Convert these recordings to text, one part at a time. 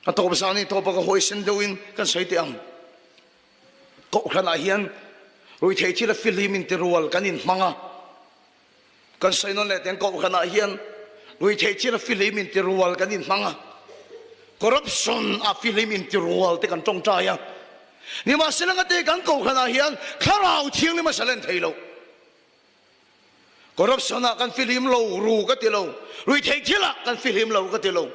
a to ba sa ni to ba ka hoi sen doin kan sei te ang ko khana hian roi thei chi la film in te rual kan in manga kan sei non le ten ko khana hian roi thei chi la film in te rual kan in manga corruption a film in te rual te kan tong ta ya ni ma selanga te kan ko khana hian kharau thiang ni ma salen theilo corruption a kan film lo ru ka te lo roi thei chi la kan film lo ka te lo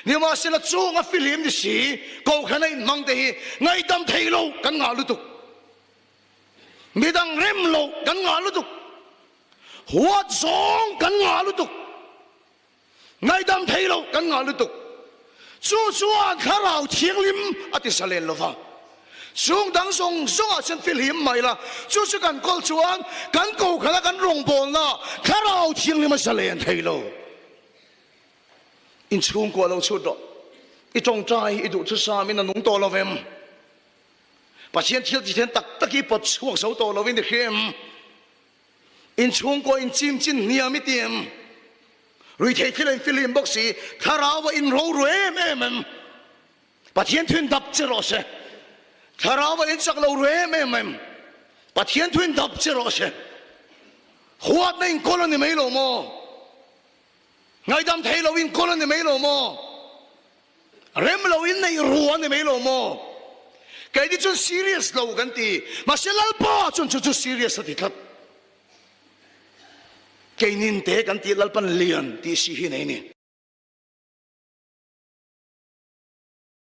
ni ma sela chung a film ni si ko khana in mang te hi ngai dam theilo kan nga lu tu midang rem lo kan nga lu tu huat song kan nga lu tu ngai dam theilo kan nga lu tu chu chuan kharau thiang lim ati salen lo fa sung dang song song a sen film mai la chu chu kan kol chuan kan ko khana kan rong bol na kharau thiang lim salen theilo in chung ko lo chu do i tong trai i du chu sa min na nung to lo vem pasien thil ti then tak taki pot chuak so to lo win de khem in chung ko in chim chin nia mi tiam rui thei film box si kharawa in ro ro em pasien thun dap che ro se kharawa in sak lo ro em pasien thun dap che ro se huat na in kolon ni mai lo mo ngai dam thei lo in kolon ni mai lo mo rem lo in nei ruan ni mai lo mo cái đi chun serious lo kan ti ma selal pa chun chu serious ati tlat cái nin te kan ti lal pan lian ti si hi nei ni